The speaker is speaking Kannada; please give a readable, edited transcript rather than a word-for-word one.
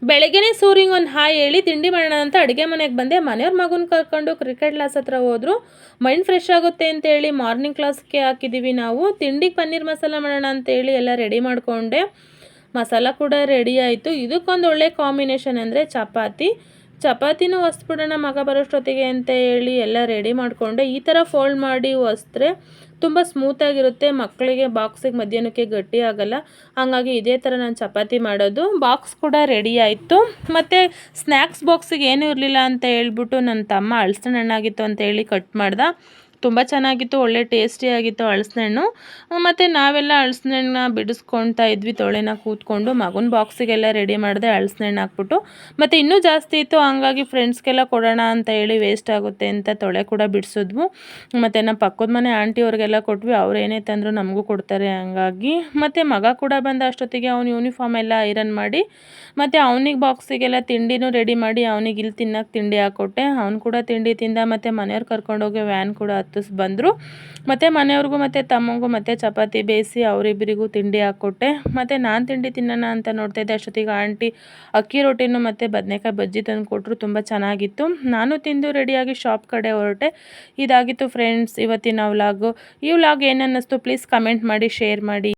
ಬೆಳಗ್ಗೆನೇ ಸೂರ್ಯಂಗೆ ಒಂದು ಹಾಯ್ ಹೇಳಿ ತಿಂಡಿ ಮಾಡೋಣ ಅಂತ ಅಡುಗೆ ಮನೆಗೆ ಬಂದೆ. ಮನೆಯವ್ರ ಮಗನ ಕರ್ಕೊಂಡು ಕ್ರಿಕೆಟ್ ಕ್ಲಾಸ್ ಹತ್ರ ಹೋದ್ರು. ಮೈಂಡ್ ಫ್ರೆಶ್ ಆಗುತ್ತೆ ಅಂತೇಳಿ ಮಾರ್ನಿಂಗ್ ಕ್ಲಾಸ್ಗೆ ಹಾಕಿದ್ದೀವಿ ನಾವು. ತಿಂಡಿಗೆ ಪನ್ನೀರ್ ಮಸಾಲ ಮಾಡೋಣ ಅಂತೇಳಿ ಎಲ್ಲ ರೆಡಿ ಮಾಡಿಕೊಂಡೆ. ಮಸಾಲ ಕೂಡ ರೆಡಿ ಆಯಿತು. ಇದಕ್ಕೊಂದು ಒಳ್ಳೆ ಕಾಂಬಿನೇಷನ್ ಅಂದರೆ ಚಪಾತಿನೂ ಹೊಸ್ಬಿಡೋಣ ಮಗ ಬರೋಷ್ಟೊತ್ತಿಗೆ ಅಂತ ಹೇಳಿ ಎಲ್ಲ ರೆಡಿ ಮಾಡಿಕೊಂಡೆ. ಈ ಥರ ಫೋಲ್ಡ್ ಮಾಡಿ ಹೊಸಿದ್ರೆ ತುಂಬ ಸ್ಮೂತಾಗಿರುತ್ತೆ, ಮಕ್ಕಳಿಗೆ ಬಾಕ್ಸಿಗೆ ಮಧ್ಯಾಹ್ನಕ್ಕೆ ಗಟ್ಟಿ ಆಗೋಲ್ಲ. ಹಾಗಾಗಿ ಇದೇ ಥರ ನಾನು ಚಪಾತಿ ಮಾಡೋದು. ಬಾಕ್ಸ್ ಕೂಡ ರೆಡಿ ಆಯಿತು. ಮತ್ತು ಸ್ನ್ಯಾಕ್ಸ್ ಬಾಕ್ಸಿಗೆ ಏನೂ ಇರಲಿಲ್ಲ ಅಂತ ಹೇಳ್ಬಿಟ್ಟು ನನ್ನ ತಮ್ಮ ಹಲಸಿನ ಹಣ್ಣಾಗಿತ್ತು ಅಂತ ಹೇಳಿ ಕಟ್ ಮಾಡ್ದೆ. ತುಂಬ ಚೆನ್ನಾಗಿತ್ತು, ಒಳ್ಳೆ ಟೇಸ್ಟಿಯಾಗಿತ್ತು ಹಲಸಿನ ಹಣ್ಣು. ಮತ್ತು ನಾವೆಲ್ಲ ಹಲಸಿನ ಹಣ್ಣನ್ನ ಬಿಡಿಸ್ಕೊಳ್ತಾ ಇದ್ವಿ ತೊಳೆನ ಕೂತ್ಕೊಂಡು. ಮಗನ ಬಾಕ್ಸಿಗೆಲ್ಲ ರೆಡಿ ಮಾಡಿದೆ ಹಲಸಿನ ಹಣ್ಣು ಹಾಕ್ಬಿಟ್ಟು. ಮತ್ತು ಇನ್ನೂ ಜಾಸ್ತಿ ಇತ್ತು, ಹಂಗಾಗಿ ಫ್ರೆಂಡ್ಸ್ಗೆಲ್ಲ ಕೊಡೋಣ ಅಂತ ಹೇಳಿ ವೇಸ್ಟ್ ಆಗುತ್ತೆ ಅಂತ ತೊಳೆ ಕೂಡ ಬಿಡಿಸಿದ್ವು. ಮತ್ತು ನಮ್ಮ ಪಕ್ಕದ ಮನೆ ಆಂಟಿಯವ್ರಿಗೆಲ್ಲ ಕೊಟ್ವಿ, ಅವ್ರು ಏನೇ ತಂದರೂ ನಮಗೂ ಕೊಡ್ತಾರೆ ಹಂಗಾಗಿ. ಮತ್ತು ಮಗ ಕೂಡ ಬಂದ ಅಷ್ಟೊತ್ತಿಗೆ ಅವ್ನು ಯೂನಿಫಾರ್ಮ್ ಎಲ್ಲ ಐರನ್ ಮಾಡಿ ಮತ್ತು ಅವನಿಗೆ ಬಾಕ್ಸಿಗೆಲ್ಲ ತಿಂಡಿನೂ ರೆಡಿ ಮಾಡಿ ಅವನಿಗೆ ಇಲ್ಲಿ ತಿನ್ನೋಕೆ ತಿಂಡಿ ಹಾಕ್ಕೊಟ್ಟೆ. ಅವ್ನು ಕೂಡ ತಿಂಡಿ ತಿಂದ. ಮತ್ತು ಮನೆಯವ್ರು ಕರ್ಕೊಂಡೋಗಿ ವ್ಯಾನ್ ಕೂಡ ಬಂದರು. ಮತ್ತು ಮನೆಯವ್ರಿಗೂ ಮತ್ತು ತಮ್ಮಂಗೂ ಮತ್ತು ಚಪಾತಿ ಬೇಯಿಸಿ ಅವರಿಬ್ಬರಿಗೂ ತಿಂಡಿ ಹಾಕ್ಕೊಟ್ಟೆ. ಮತ್ತು ನಾನು ತಿಂಡಿ ತಿನ್ನೋಣ ಅಂತ ನೋಡ್ತಾಯಿದ್ದೆ, ಅಷ್ಟೊತ್ತಿಗೆ ಆಂಟಿ ಅಕ್ಕಿ ರೊಟ್ಟಿನೂ ಮತ್ತು ಬದನೇಕಾಯಿ ಬಜ್ಜಿ ತಂದು ಕೊಟ್ಟರು. ತುಂಬ ಚೆನ್ನಾಗಿತ್ತು. ನಾನು ತಿಂದು ರೆಡಿಯಾಗಿ ಶಾಪ್ ಕಡೆ ಹೊರಟೆ. ಇದಾಗಿತ್ತು ಫ್ರೆಂಡ್ಸ್ ಇವತ್ತಿನ ವ್ಲಾಗು. ಈ ವ್ಲಾಗ್ ಏನು ಅನ್ನಿಸ್ತು ಪ್ಲೀಸ್ ಕಮೆಂಟ್ ಮಾಡಿ, ಶೇರ್ ಮಾಡಿ.